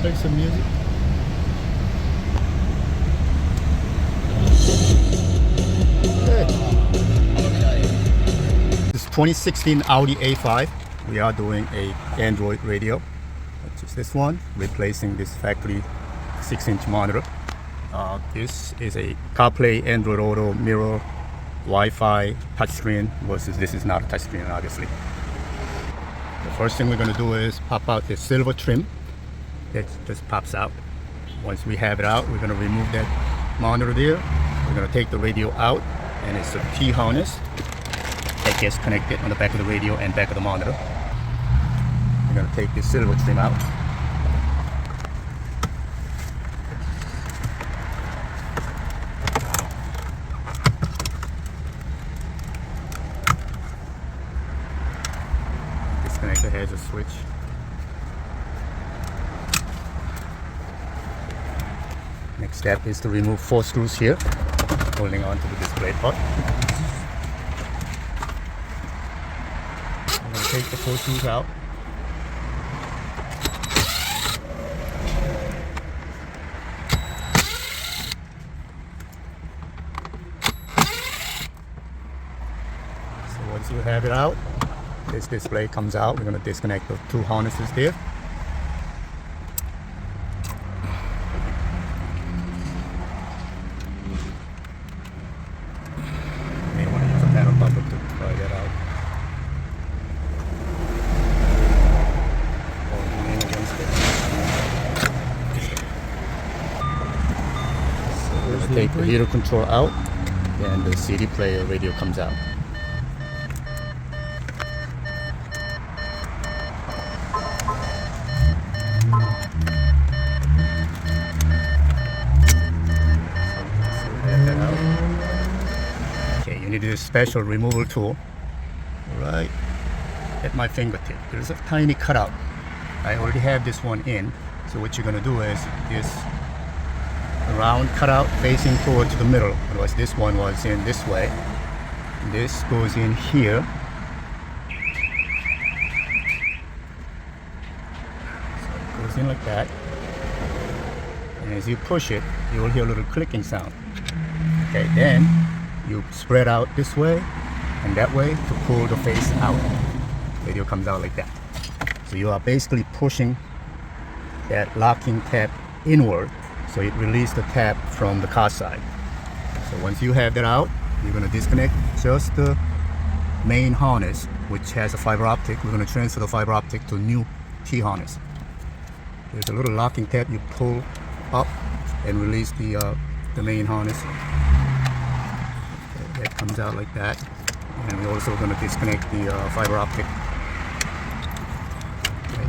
Play some music. This 2016 Audi A5. We are doing a Android radio, which is this one, replacing this factory 6-inch monitor. This is a Carplay Android Auto mirror Wi-Fi touchscreen versus this is not a touchscreen, obviously. The first thing we're going to do is pop out the silver trim. It just pops out. Once we have it out, we're going to remove that monitor there. We're going to take the radio out, and it's a T-harness that gets connected on the back of the radio and back of the monitor. We're going to take this silver trim out. Disconnect the heads of switch. Next step is to remove 4 screws here, holding on to the display part. I'm going to take the 4 screws out. So once you have it out, this display comes out. We're going to disconnect the 2 harnesses there. May want to use a panel bumper to try that out. Or lean against it. So we're going to take the heater control out, and the CD player radio comes out. You need this special removal tool right at my fingertip. There's a tiny cutout. I already have this one in. So what you're going to do is this round cutout facing towards the middle. Otherwise this one was in this way. This goes in here. So it goes in like that. And as you push it, you will hear a little clicking sound. Okay, then you spread out this way and that way to pull the face out. Radio comes out like that. So you are basically pushing that locking tab inward, so it releases the tab from the car side. So once you have that out, you're going to disconnect just the main harness, which has a fiber optic. We're going to transfer the fiber optic to a new T harness. There's a little locking tab you pull up and release the main harness. That comes out like that, and we're also going to disconnect the fiber optic. Okay.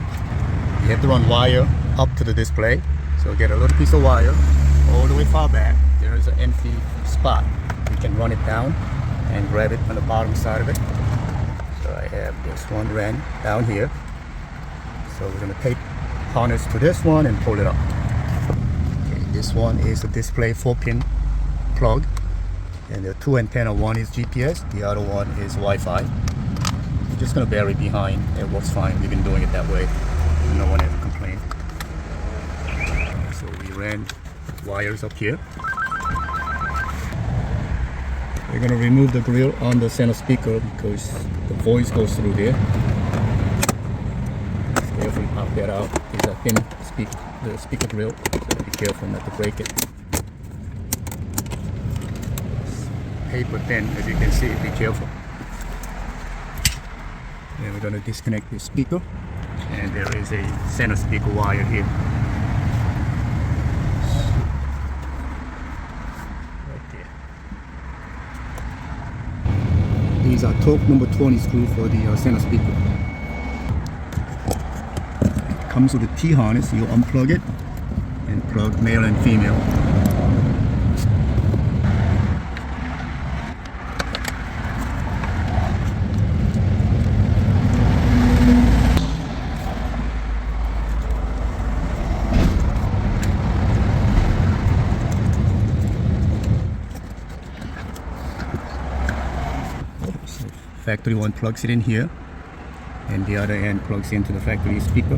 You have to run wire up to the display, so get a little piece of wire all the way far back. There is an empty spot. You can run it down and grab it on the bottom side of it. So I have this one ran down here. So we're going to tape harness to this one and pull it up. Okay, this one is a display 4-pin plug. And there are 2 antennas. One is GPS, the other one is Wi-Fi. I'm just going to bury behind. It works fine. We've been doing it that way. No one ever complained. So we ran wires up here. We're going to remove the grill on the center speaker because the voice goes through there. Just carefully pop that out. It's a thin speaker grill, so be careful not to break it. Paper thin, as you can see, be careful. Then we're going to disconnect the speaker, and there is a center speaker wire here. Right there. These are torque number 20 screw for the center speaker. It comes with a T harness. You unplug it and plug male and female. Factory one plugs it in here, and the other end plugs into the factory speaker.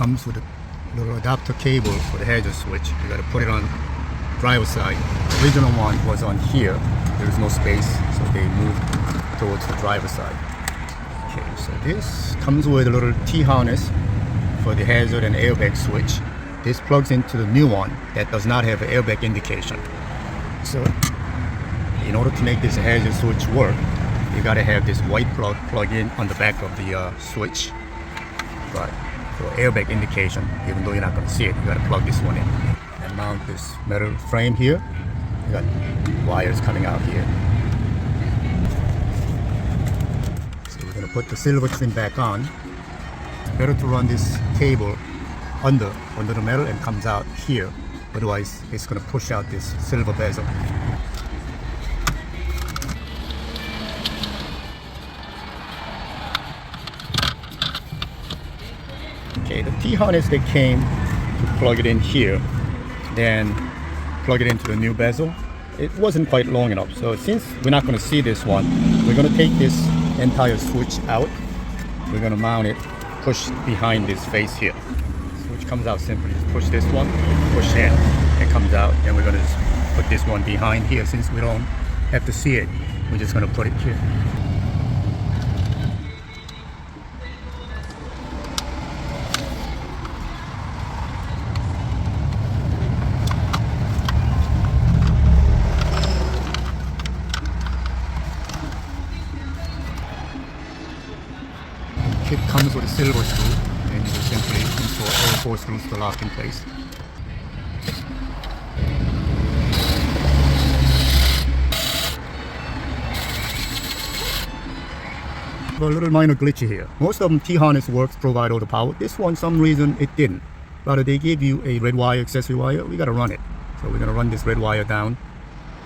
comes with a little adapter cable for the hazard switch. You got to put it on driver's side. The original one was on here. There is no space, so they moved towards the driver's side. Okay, so this comes with a little T-harness for the hazard and airbag switch. This plugs into the new one that does not have an airbag indication. So in order to make this hazard switch work, you gotta have this white plug in on the back of the switch. But for airbag indication, even though you're not gonna see it, you gotta plug this one in. And mount this metal frame here. You got wires coming out here. So we're gonna put the silver trim back on. It's better to run this cable under the metal and comes out here. Otherwise, it's gonna push out this silver bezel. Okay, the T-harness that came to plug it in here, then plug it into the new bezel, it wasn't quite long enough. So since we're not going to see this one, we're going to take this entire switch out. We're going to mount it, push behind this face here. Switch comes out simply. Just push this one, push in, it comes out. And we're going to just put this one behind here. Since we don't have to see it, we're just going to put it here. Kit comes with a silver screw, and you just simply install all 4 screws to lock in place. A little minor glitchy here. Most of them T-harness works, provide all the power. This one, some reason it didn't. But they gave you a red wire, accessory wire. We gotta run it. So we're gonna run this red wire down.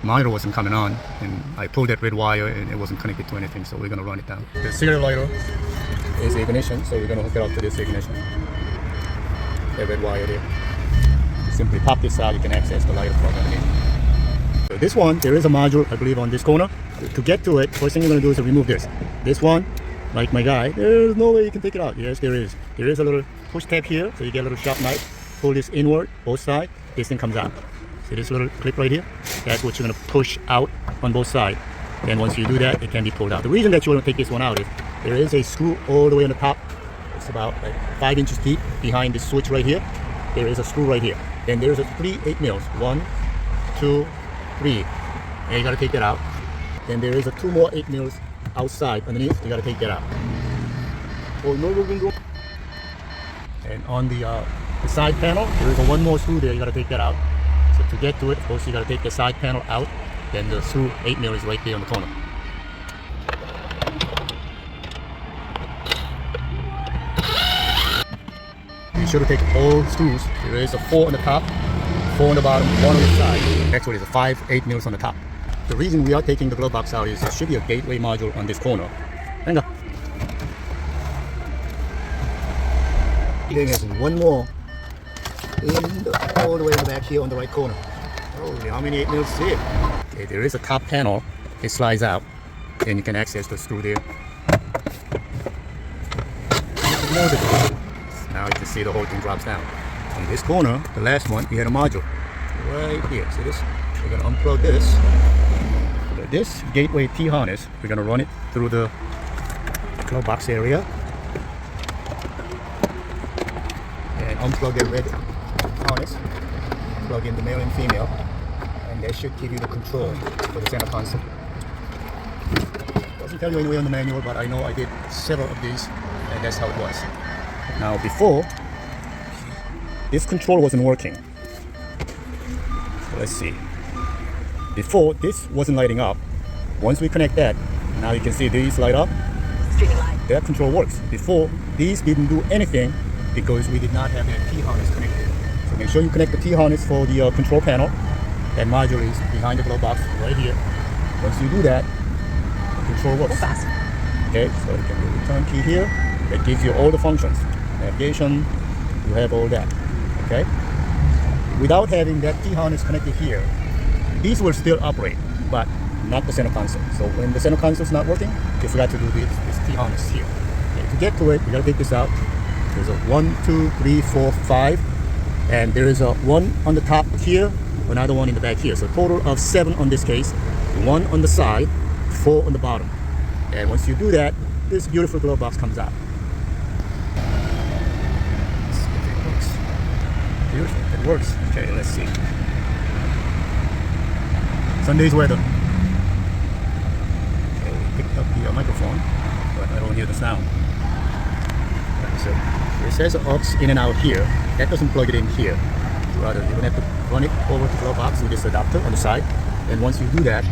Monitor wasn't coming on, and I pulled that red wire and it wasn't connected to anything, so we're gonna run it down. The serial lighter is ignition, so we're gonna hook it up to this ignition. The red wire there. Simply pop this out, you can access the lighter plug underneath. So this one, there is a module, I believe, on this corner. To get to it, first thing you're gonna do is to remove this. This one, like my guy, there's no way you can take it out. Yes, there is. There is a little push tab here, so you get a little sharp knife. Pull this inward, both sides, this thing comes out. See this little clip right here? That's what you're gonna push out on both sides. Then once you do that, it can be pulled out. The reason that you want to take this one out is there is a screw all the way on the top. It's about like 5 inches deep behind this switch right here. There is a screw right here. Then there's a 3 8mm. 1, 2, 3. And you gotta take that out. Then there is a 2 more 8mm outside underneath. You gotta take that out. And on the side panel, there is a 1 more screw there. You gotta take that out. So to get to it, of course, you gotta take the side panel out. Then the screw 8mm is right there on the corner. You should have taken all screws. There is a 4 on the top, 4 on the bottom, 1 on the side. Actually, there's a 5 8mm on the top. The reason we are taking the glove box out is there should be a gateway module on this corner. Hang on. There's 1 more all the way in the back here on the right corner. Holy, how many 8mm is here? Okay, there is a top panel. It slides out, and you can access the screw there. Now you can see the whole thing drops down. On this corner, the last one, we had a module right here. See this? We're gonna unplug this. This gateway T-harness, we're gonna run it through the glove box area and unplug the red harness. Plug in the male and female, and that should give you the control for the center console. Doesn't tell you anyway on the manual, but I know I did several of these, and that's how it was. Now before, this control wasn't working. So let's see. Before, this wasn't lighting up. Once we connect that, now you can see these light up. That control works. Before, these didn't do anything because we did not have that T-harness connected. So make sure you connect the T-harness for the control panel. That module is behind the glove box right here. Once you do that, the control works. Okay, so you can do the turn key here. That gives you all the functions. Navigation, you have all that. Okay? Without having that T-harness connected here, these will still operate, but not the center console. So when the center console is not working, you forgot to do this T-harness here. Okay, to get to it, you gotta take this out, There's a 1, 2, 3, 4, 5, and there is a 1 on the top here, another one in the back here. So total of 7 on this case, 1 on the side, 4 on the bottom. And once you do that, this beautiful glove box comes out. Let's see if it works. Beautiful, it works. Okay, let's see. Sunday's weather. Okay, we picked up the microphone, but I don't hear the sound. Right, so it says aux in and out here. That doesn't plug it in here. Rather, you're gonna have to run it over to the glove box with this adapter on the side. And once you do that,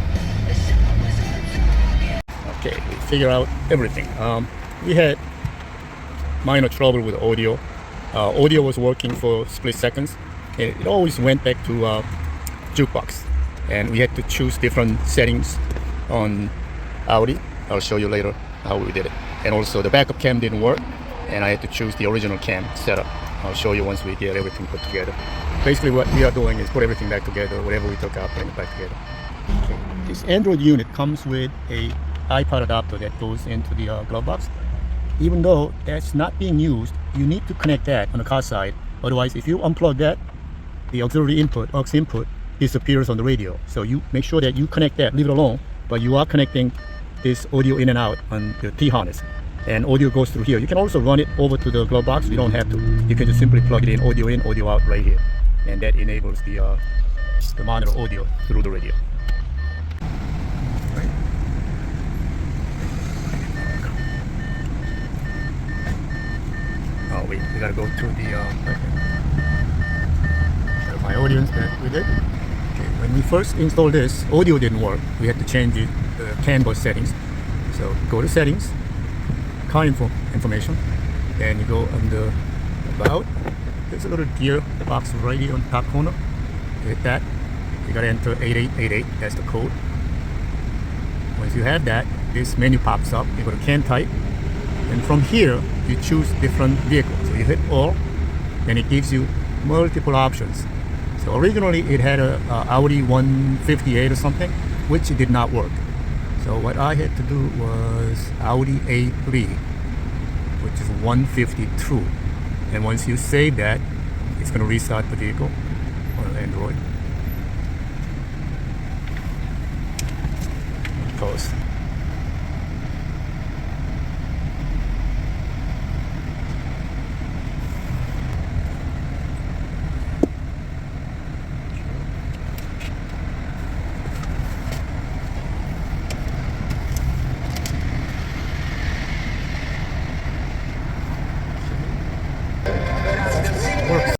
okay, we figure out everything. We had minor trouble with audio. Audio was working for split seconds. It always went back to jukebox, and we had to choose different settings on Audi. I'll show you later how we did it. And also the backup cam didn't work, and I had to choose the original cam setup. I'll show you once we get everything put together. Basically what we are doing is put everything back together, whatever we took out, putting it back together. Okay. This Android unit comes with a iPod adapter that goes into the glove box. Even though that's not being used, you need to connect that on the car side. Otherwise, if you unplug that, the auxiliary input, aux input, disappears on the radio. So you make sure that you connect that, leave it alone, but you are connecting this audio in and out on the T-harness. And audio goes through here. You can also run it over to the glove box. You don't have to. You can just simply plug it in, audio out right here. And that enables the monitor audio through the radio. Right. Oh wait, we gotta go to the my audience that we did. Okay, when we first installed this, audio didn't work. We had to change it, the CAN bus settings. So go to settings, car information, and you go under about. There's a little gear box right here on the top corner. Hit that. You gotta enter 8888. That's the code. Once you have that, this menu pops up. You go to CAN type, and from here you choose different vehicles. So you hit all, and it gives you multiple options. So originally it had a Audi 158 or something, which did not work. So what I had to do was Audi A3, which is 152. And once you save that, it's going to restart the vehicle on Android. Pause.